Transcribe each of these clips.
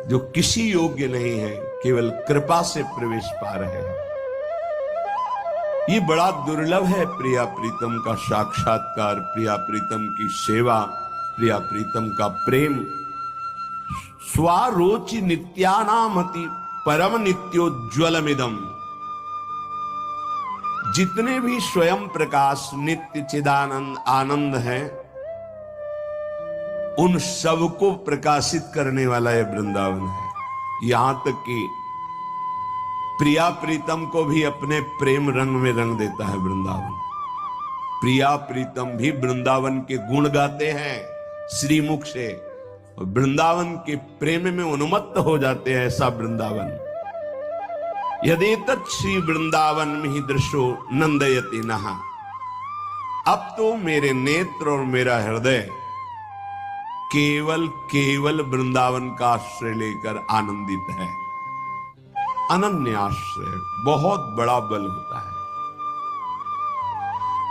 जो किसी योग्य नहीं है, केवल कृपा से प्रवेश पा रहे हैं। ये बड़ा दुर्लभ है प्रिया प्रीतम का साक्षात्कार, प्रिया प्रीतम की सेवा, प्रिया प्रीतम का प्रेम। स्वारोचि नित्यानामति परम नित्योज्वलमिदम। जितने भी स्वयं प्रकाश नित्य चिदानंद आनंद हैं, उन सबको प्रकाशित करने वाला यह वृंदावन है। यहां तक कि प्रिया प्रीतम को भी अपने प्रेम रंग में रंग देता है वृंदावन। प्रिया प्रीतम भी वृंदावन के गुण गाते हैं श्रीमुख से, और वृंदावन के प्रेम में उन्मत्त हो जाते हैं। ऐसा वृंदावन यदेतत् श्री वृंदावन में ही दृश्यो नंदयति नहा। अब तो मेरे नेत्र और मेरा हृदय केवल केवल वृंदावन का आश्रय लेकर आनंदित है। अनन्य आश्रय बहुत बड़ा बल होता है।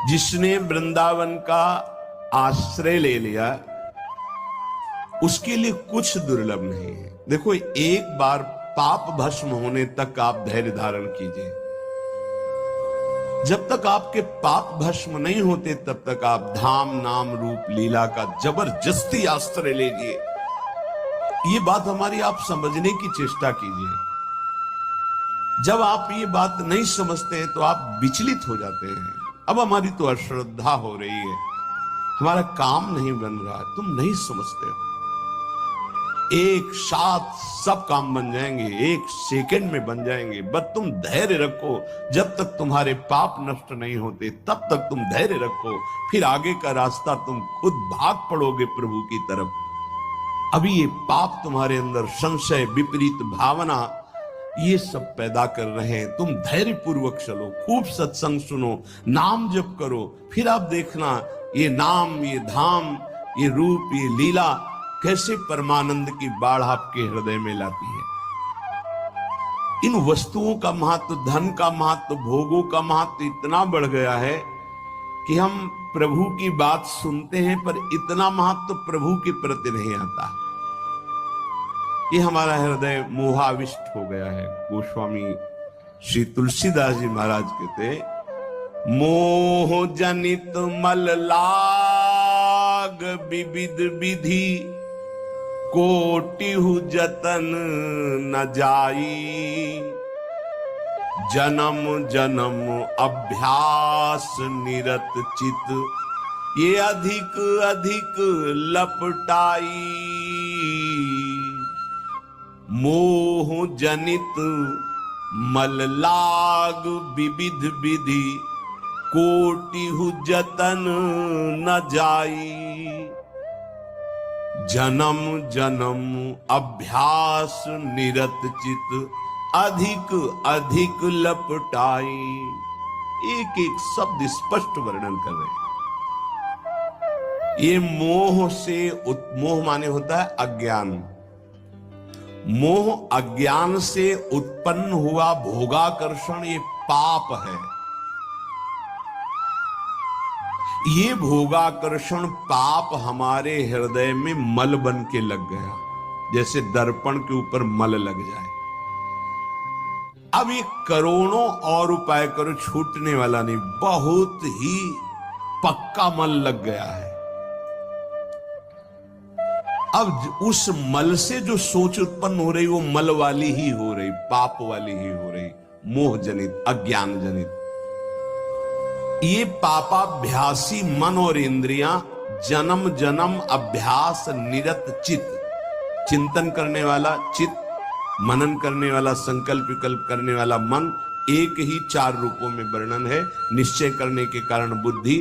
जिसने वृंदावन का आश्रय ले लिया, उसके लिए कुछ दुर्लभ नहीं है। देखो, एक बार पाप भस्म होने तक आप धैर्य धारण कीजिए। जब तक आपके पाप भस्म नहीं होते, तब तक आप धाम नाम रूप लीला का जबरदस्ती आश्रय लीजिए। ये बात हमारी आप समझने की चेष्टा कीजिए। जब आप ये बात नहीं समझते हैं तो आप विचलित हो जाते हैं। अब हमारी तो अश्रद्धा हो रही है, हमारा काम नहीं बन रहा है, तुम नहीं समझते हो। एक साथ सब काम बन जाएंगे, एक सेकंड में बन जाएंगे, बस तुम धैर्य रखो। जब तक तुम्हारे पाप नष्ट नहीं होते, तब तक तुम धैर्य रखो। फिर आगे का रास्ता तुम खुद भाग पड़ोगे प्रभु की तरफ। अभी ये पाप तुम्हारे अंदर संशय, विपरीत भावना, ये सब पैदा कर रहे हैं। तुम धैर्य पूर्वक चलो, खूब सत्संग सुनो, नाम जप करो। फिर आप देखना ये नाम, ये धाम, ये रूप, ये लीला कैसे परमानंद की बाढ़ आपके हृदय में लाती है। इन वस्तुओं का महत्व, धन का महत्व, भोगों का महत्व इतना बढ़ गया है कि हम प्रभु की बात सुनते हैं, पर इतना महत्व प्रभु के प्रति नहीं आता। ये हमारा हृदय मोहाविष्ट हो गया है। गोस्वामी श्री तुलसीदास जी महाराज कहते, मोह जनित मल लाग विविध विधि, कोटिहु जतन न जाई। जन्म जन्म अभ्यास निरत चित, ये अधिक अधिक लपटाई। मोह जनित मल लाग विविध विधि, कोटिहु जतन न जाई। जन्म जन्म अभ्यास निरत चित, अधिक अधिक लपटाई। एक एक शब्द स्पष्ट वर्णन कर रहे हैं। ये मोह से, मोह माने होता है अज्ञान। मोह अज्ञान से उत्पन्न हुआ भोगाकर्षण, ये पाप है। ये भोगाकर्षण पाप हमारे हृदय में मल बन के लग गया, जैसे दर्पण के ऊपर मल लग जाए। अब ये करोड़ों और उपाय करो, छूटने वाला नहीं, बहुत ही पक्का मल लग गया है। अब उस मल से जो सोच उत्पन्न हो रही, वो मल वाली ही हो रही, पाप वाली ही हो रही, मोह जनित, अज्ञान जनित। ये पापाभ्यासी मन और इंद्रियां जन्म जन्म अभ्यास निरत चित, चिंतन करने वाला चित, मनन करने वाला, संकल्प विकल्प करने वाला मन, एक ही चार रूपों में वर्णन है। निश्चय करने के कारण बुद्धि,